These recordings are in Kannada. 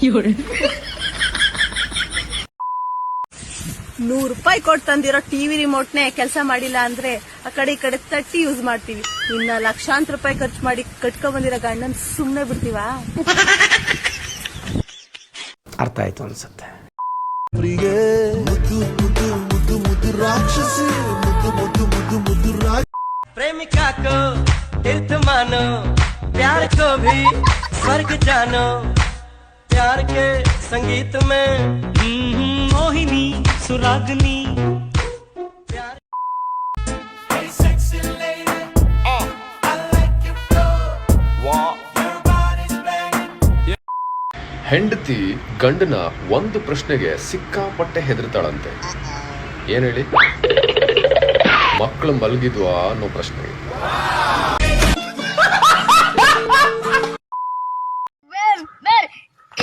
₹100 ಕೊಟ್ಟು ತಂದಿರೋ ಟಿವಿ ರಿಮೋಟ್ನೆ ಕೆಲಸ ಮಾಡಿಲ್ಲ ಅಂದ್ರೆ ಆ ಕಡೆ ಈ ಕಡೆ ತಟ್ಟಿ ಯೂಸ್ ಮಾಡ್ತೀವಿ. ಇನ್ನ ಲಕ್ಷಾಂತರ ರೂಪಾಯಿ ಖರ್ಚು ಮಾಡಿ ಕಟ್ಕೊಂಡ್ ಬಂದಿರೋ ಗಂಡನ್ ಸುಮ್ನೆ ಬಿಡ್ತೀವಾ? ಅರ್ಥ ಆಯ್ತು ಅನ್ಸುತ್ತೆ. प्रेमिका को तीर्थ मानो, प्यार को भी स्वर्ग जानो, प्यार के संगीत में मोहिनी सुरागनी प्यार। Hey sexy lady, I like your flow, your body's banging. ಹೆಂಡತಿ ಗಂಡನ ಒಂದು ಪ್ರಶ್ನೆಗೆ ಸಿಕ್ಕಾಪಟ್ಟೆ ಹೆದರ್ತಾಳಂತೆ. ಏನ್ ಹೇಳಿ? ಮಕ್ಕಳು ಮಲಗಿದ್ವಾ ಅನ್ನೋ ಪ್ರಶ್ನೆ.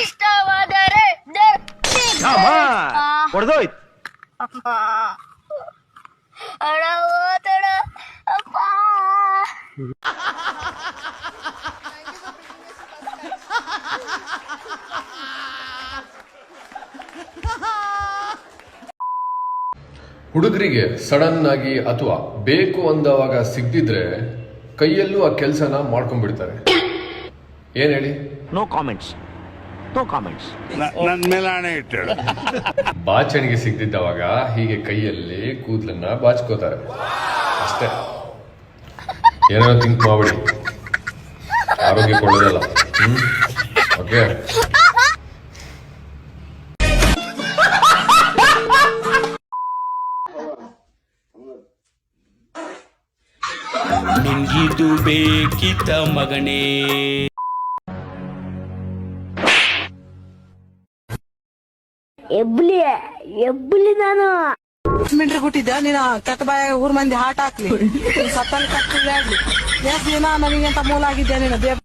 ಇಷ್ಟವಾದರೆ ಹುಡುಗರಿಗೆ ಸಡನ್ ಆಗಿ ಅಥವಾ ಬೇಕು ಅಂದವಾಗ ಸಿಗ್ದಿದ್ರೆ ಕೈಯಲ್ಲೂ ಆ ಕೆಲಸನ ಮಾಡ್ಕೊಂಡ್ಬಿಡ್ತಾರೆ. ಏನ್ ಹೇಳಿ? No comments, no comments. ನನ್ನ ಮೇಲೆ ಹಣೆ ಇಟ್ಟಳು. ಬಾಚಣಿಗೆ ಸಿಗ್ದಿದ್ದವಾಗ ಹೀಗೆ ಕೈಯಲ್ಲಿ ಕೂದಲನ್ನ ಬಾಚ್ಕೋತಾರೆ ಅಷ್ಟೇ. ಏನೋ ಥಿಂಕ್ ಮಾಡ್ಬಿಡಿ, ಆರೋಗ್ಯ ಒಳ್ಳೆದಲ್ಲ. ಓಕೆ, ನಿನ್ಗಿದು ಬೇಕಿತ್ತ ಮಗನೇ? ಎಬ್ಬಲಿ ನಾನು ಮಿಂಟ್ರಿ ಕೊಟ್ಟಿದ್ದ ನೀನು ಕಟ್ಟ ಬಾಯ ಊರ್ ಮಂದಿ ಹಾಟ್ ಹಾಕ್ಲಿ ಸತ್ತಲ್ಲಿ ಕಟ್ಟಿದ್ದೆ ಆಗ್ಲಿ ಎಷ್ಟು ದಿನ ನನಗಂತ ಮೂಲ ಆಗಿದ್ದೆ ನೀನು.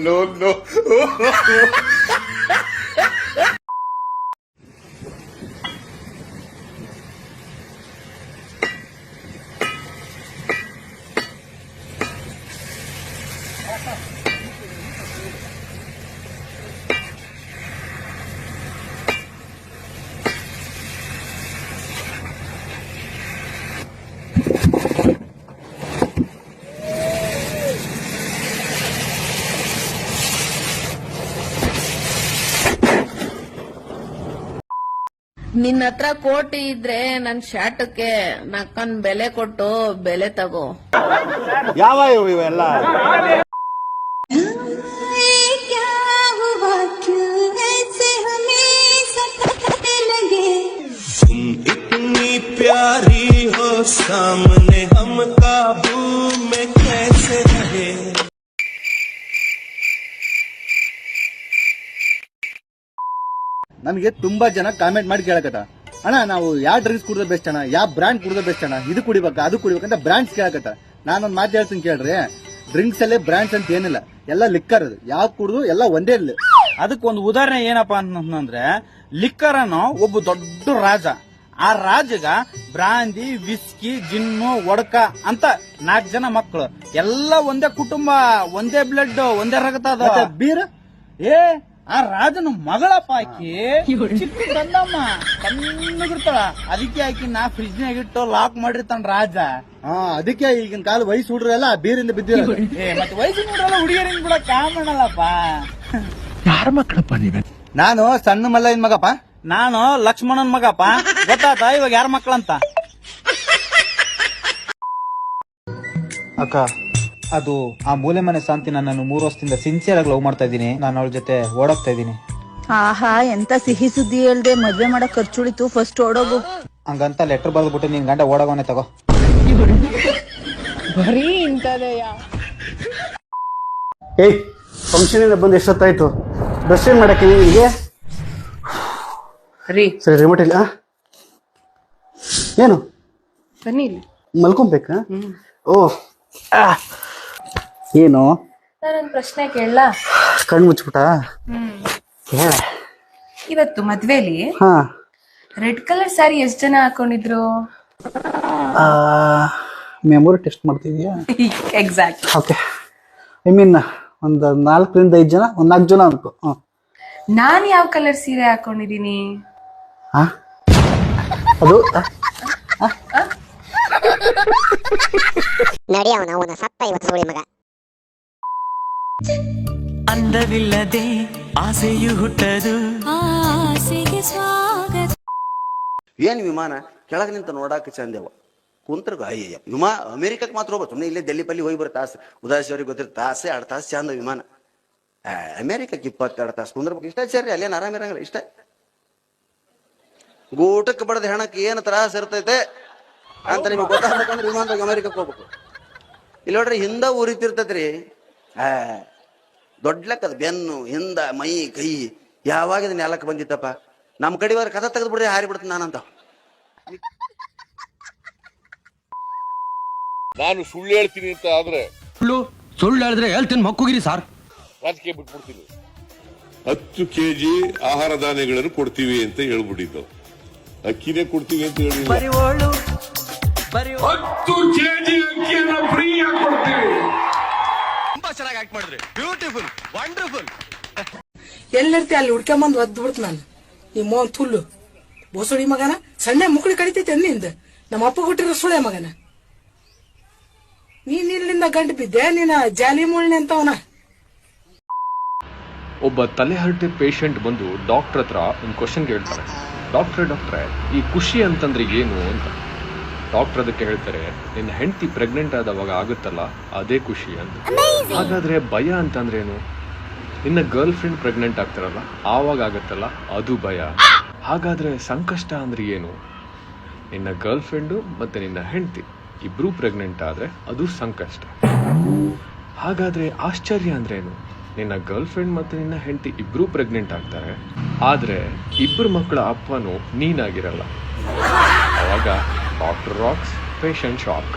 No. ನಿನ್ನ ಹತ್ರ ಕೋಟಿ ಇದ್ರೆ ನನ್ ಶಾಟಕ್ಕೆ ನಕ್ಕನ್ ಬೆಲೆ ಕೊಟ್ಟು ಬೆಲೆ ತಗೋ. ಯಾವ ಇವೆಲ್ಲ? इतनी प्यारी हो सामने हम काबू में कैसे रहे। ನಮಗೆ ತುಂಬಾ ಜನ ಕಾಮೆಂಟ್ ಮಾಡಿ ಕೇಳಕತ್ತ, ಅಣ್ಣ ನಾವು ಯಾವ ಡ್ರಿಂಕ್ಸ್ ಕುಡಿದ್ರೆ ಬೆಸ್ಟ್ ಅಣ್ಣ, ಯಾವ ಬ್ರಾಂಡ್ ಕುಡಿದ್ರೆ ಬೆಸ್ಟ್ ಅಣ್ಣ, ಇದು ಕುಡಿಬೇಕಾ ಅದು ಕುಡಿಬೇಕಂತ ಬ್ರಾಂಡ್ಸ್ ಕೇಳಕತ್ತ. ನಾನೊಂದ್ ಮಾತು ಹೇಳ್ತೀನಿ ಕೇಳ್ರಿ, ಡ್ರಿಂಕ್ಸ್ ಅಲ್ಲೇ ಬ್ರಾಂಡ್ಸ್ ಅಂತ ಏನಿಲ್ಲ, ಎಲ್ಲ ಲಿಕ್ಕರ್ ಅದು. ಯಾವ ಕುಡಿದು ಎಲ್ಲ ಒಂದೇ ಇಲ್ಲ. ಅದಕ್ಕೊಂದು ಉದಾಹರಣೆ ಏನಪ್ಪಾ ಅಂತಂದ್ರೆ, ಲಿಕ್ಕರ್ ಅನ್ನೋ ಒಬ್ಬ ದೊಡ್ಡ ರಾಜ, ಆ ರಾಜಗ ಬ್ರಾಂದಿ, ವಿಸ್ಕಿ, ಜಿನ್ನು, ಒಡಕ ಅಂತ 4 ಜನ ಮಕ್ಕಳು, ಎಲ್ಲ ಒಂದೇ ಕುಟುಂಬ, ಒಂದೇ ಬ್ಲಡ್, ಒಂದೇ ರಕ್ತ ಅದ. ಬೀರ್ ಆ ರಾಜನ ಮಗಳಪ್ಪ ಆಕಿ, ಚಿಕ್ಕ ತಂದಮ್ಮ ತಣ್ಣಗಿರ್ತಾಳ, ಅದಕ್ಕೆ ಆಕಿ ನಾ ಫ್ರಿಜ್ ನಾಗ ಇಟ್ಟು ಲಾಕ್ ಮಾಡಿರ್ತಾನ ರಾಜ. ಅದಕ್ಕೆ ಈಗಿನ ಕಾಲ ವಯಸ್ಸು ಹುಡ್ರೆಲ್ಲ ಬೀರಿಂದ ಬಿದ್ದಿರ. ಮತ್ತೆ ವಯಸ್ಸಿನ ಹುಡ್ರೆಲ್ಲ ಹುಡುಗಿಯರಿಂದ ಕೂಡ ಕಾಮಣ್ಣಲ್ಲಪ್ಪ. ಯಾರ ಮಕ್ಕಳಪ್ಪ ನೀವೇ? ನಾನು ಸಣ್ಣ ಮಲ್ಲಯ್ಯನ ಮಗಪ್ಪ. ನಾನು ಲಕ್ಷ್ಮಣನ್ ಮಗಪ್ಪ. ಗೊತ್ತಾತ ಇವಾಗ ಯಾರ ಮಕ್ಕಳಂತ? ಅಕ್ಕ, ಅದು ಆ ಮೂಲೆ ಮನೆ ಶಾಂತಿ ನಾನು 3 ವರ್ಷದಿಂದ ಸಿನ್ಸಿಯರ್ ಆಗಿ ಲವ್ ಮಾಡ್ತಾ ಇದ್ದೀನಿ. ನಾನು ಅವಳ ಜೊತೆ ಓಡೋಗ್ತಾ ಇದ್ದೀನಿ. ಆಹಾ, ಎಂತ ಸಿಹಿ ಸುದ್ದಿ ಹೇಳ್ದೆ. ಮದ್ವೆ ಮಾಡಕ್ ಖರ್ಚುಳಿತು, ಫಸ್ಟ್ ಓಡೋಗು. ಹಂಗಂತ ಲೆಟರ್ ಬರ್ದ್ಬಿಟ್ಟು ನಿನ್ ಗಂಡ ಓಡೋಗವನೆ ತಗೋ. ಬರೀ ಇಂತದೆಯಾ? ಫಂಕ್ಷನ್ ಇಂದ ಬಂದು ಎಷ್ಟೊತ್ತಾಯ್ತು? ಬ್ರಷ್ ಏನ್ ಮಾಡಕ್ಕೆ ನಿಮಗೆ ರೀ ಸರಿ ರಿಮೋಟ್ ಇಲ್ಲ ಏನು ಬನ್ನಿ ಇಲ್ಲಿ. ಮಲ್ಕೊಬೇಕಾ ಓ ಏನು ನಾನೊಂದು ಪ್ರಶ್ನೆ ಕೇಳಲ್ಲ? ಕಣ್ಣು ಮುಚ್ಬಿಟ್ಟ ಹೇಳ ಇವತ್ತು ಮದ್ವೆಲಿ ಹಾ ರೆಡ್ ಕಲರ್ ಸ್ಯಾರಿ ಎಷ್ಟ್ ಜನ ಹಾಕೊಂಡಿದ್ರು? ಮೆಮೊರಿ ಟೆಸ್ಟ್ ಮಾಡ್ತಿದ್ಯಾ? ಎಕ್ಸಾಕ್ಟ್. ಓಕೆ ಐ ಮೀನ್ ಒಂದು 4 ರಿಂದ 5 ಜನ, ಒಂದು 4 ಜನ ಅನ್ಕೋ. ನಾನ್ ಯಾವ ಕಲರ್ ಸೀರೆ ಹಾಕೊಂಡಿದೀನಿ? ಅದು ಅಂದವಿಲ್ಲದೆ ಆಸೆಯು ಹುಟ್ಟದು. ಏನ್ ವಿಮಾನ ಕೆಳಗೆ ನಿಂತ ನೋಡಾಕ ಚಂದೇವ ಕುಂತ್ರ ಅಯ್ಯ ಅಮೆರಿಕಕ್ಕೆ ಮಾತ್ರ ಹೋಗ್ಬೋದು. ಸುಮ್ಮನೆ ಇಲ್ಲೇ ಡೆಲ್ಲಿ ಪಲ್ಲಿ ಹೋಗಿ ಬರೋ ತಾಸು ಉದಾಸೀವ್ರಿಗೆ ಗೊತ್ತಿರ ತಾಸೆ 2 ತಾಸು ಚಂದ ವಿಮಾನ. ಅಮೆರಿಕಕ್ಕೆ 22 ತಾಸು ಕುಂದ್ರಬೇಕು. ಇಷ್ಟ ಸೇರಿ ಅಲ್ಲೇನು ಆರಾಮಿರಂಗಿಲ್ಲ. ಇಷ್ಟ ಊಟಕ್ಕೆ ಬಡದ ಹೆಣಕ್ಕೆ ಏನು ತ್ರಾಸ ಇರ್ತೈತೆ ಅಂತ ನಿಮ್ಗೆ ಗೊತ್ತಾಗ್ಬೇಕಂದ್ರೆ ವಿಮಾನದಾಗ ಅಮೆರಿಕಕ್ಕೆ ಹೋಗ್ಬೇಕು. ಇಲ್ಲಿ ನೋಡ್ರಿ ಹಿಂದ ಉರಿತಿರ್ತೈತ್ರಿ. ದೊಡ್ಡ ಲೆಕ್ಕದ ಬೆನ್ನು ಹಿಂದ ಮೈ ಕೈ ಯಾವಾಗ ಇದನ್ನ ನೆಲಕ್ಕೆ ಬಂದಿತ್ತಪ್ಪ. ನಮ್ಮ ಕಡೆ ಕಥ ತೆಗೆದು ಬಿಡ್ರಿ ಹಾರಿ ಬಿಡ್ತೀನಿ ನಾನಂತ. ನಾನು ಸುಳ್ಳು ಹೇಳ್ತೀನಿ ಅಂತ ಆದ್ರೆ ಸುಳ್ಳು ಹೇಳಿದ್ರೆ ಹೇಳ್ತೀನಿ ಮಕ್ಕುಗಿರಿ ಸಾರ್. ರಾಜಕೀಯ ಬಿಟ್ಬಿಡ್ತೀನಿ. 10 kg ಆಹಾರ ಧಾನ್ಯಗಳನ್ನು ಕೊಡ್ತೀವಿ ಅಂತ ಹೇಳ್ಬಿಟ್ಟಿದ್ದು. ಅಕ್ಕಿನೇ ಕೊಡ್ತೀವಿ ಅಂತ ಹೇಳಿ 10 kg ಅಕ್ಕಿಯನ್ನು ಫ್ರೀ ಆಗಿ ಕೊಡ್ತೀವಿ. ತುಂಬಾ ಚೆನ್ನಾಗಿ ಆಕ್ಟ್ ಮಾಡಿದ್ರಿ. Beautiful, wonderful. ಎಲ್ಲಿರ್ತಿ ಅಲ್ಲಿ ಹುಡ್ಕೊಂಬಂದು ಒದ್ದು ಬಿಡ್ತು ನಾನು. ಈ ಮೋನ್ ತುಲ್ಲು ಬೋಸುಡಿ ಮಗನ ಸಣ್ಣ ಮುಕ್ಕಳಿ ಕಡಿತೈತೆ ನಿಂದ. ನಮ್ಮ ಅಪ್ಪ ಕೊಟ್ಟಿರೋ ಸುಳೆ ಮಗನ. ನೀನ್ ಇಲ್ಲಿಂದ ಗಂಟು ಬಿದ್ದೆ ನೀನ ಜಾಲಿ ಮುಳ್ಳಿ ಅಂತವನ. ಒಬ್ಬ ತಲೆಹರಟೆ ಪೇಷಂಟ್ ಬಂದು ಡಾಕ್ಟರ್ ಹತ್ರ ಒಂದು ಕ್ವಶನ್ ಕೇಳ್ತಾರೆ. ಡಾಕ್ಟ್ರೇ ಈ ಖುಷಿ ಅಂತಂದ್ರೆ ಏನು ಅಂತ. ಡಾಕ್ಟರ್ ಅದಕ್ಕೆ ಹೇಳ್ತಾರೆ, ನಿನ್ನ ಹೆಂಡತಿ ಪ್ರೆಗ್ನೆಂಟ್ ಆದವಾಗ ಆಗುತ್ತಲ್ಲ ಅದೇ ಖುಷಿ ಅಂತ. ಹಾಗಾದ್ರೆ ಭಯ ಅಂತಂದ್ರೆ ಏನು? ನಿನ್ನ ಗರ್ಲ್ ಫ್ರೆಂಡ್ ಪ್ರೆಗ್ನೆಂಟ್ ಆಗ್ತಾರಲ್ಲ ಆವಾಗ ಆಗುತ್ತಲ್ಲ ಅದು ಭಯ. ಹಾಗಾದ್ರೆ ಸಂಕಷ್ಟ ಅಂದ್ರೆ ಏನು? ನಿನ್ನ ಗರ್ಲ್ ಫ್ರೆಂಡು ಮತ್ತೆ ನಿನ್ನ ಹೆಂಡತಿ ಇಬ್ರು ಪ್ರೆಗ್ನೆಂಟ್ ಆದ್ರೆ ಅದು ಸಂಕಷ್ಟ. ಹಾಗಾದ್ರೆ ಆಶ್ಚರ್ಯ ಅಂದ್ರೆ ಏನು? ನಿನ್ನ ಗರ್ಲ್ ಫ್ರೆಂಡ್ ಮತ್ತೆ ನಿನ್ನ ಹೆಂಡತಿ ಇಬ್ರು ಪ್ರೆಗ್ನೆಂಟ್ ಆಗ್ತಾರೆ, ಆದ್ರೆ ಇಬ್ಬರು ಮಕ್ಕಳ ಅಪ್ಪನು ನೀನಾಗಿರಲ್ಲ. ಅವಾಗ ಡಾಕ್ಟರ್ ರಾಕ್ಸ್, ಪೇಷಂಟ್ ಶಾಕ್.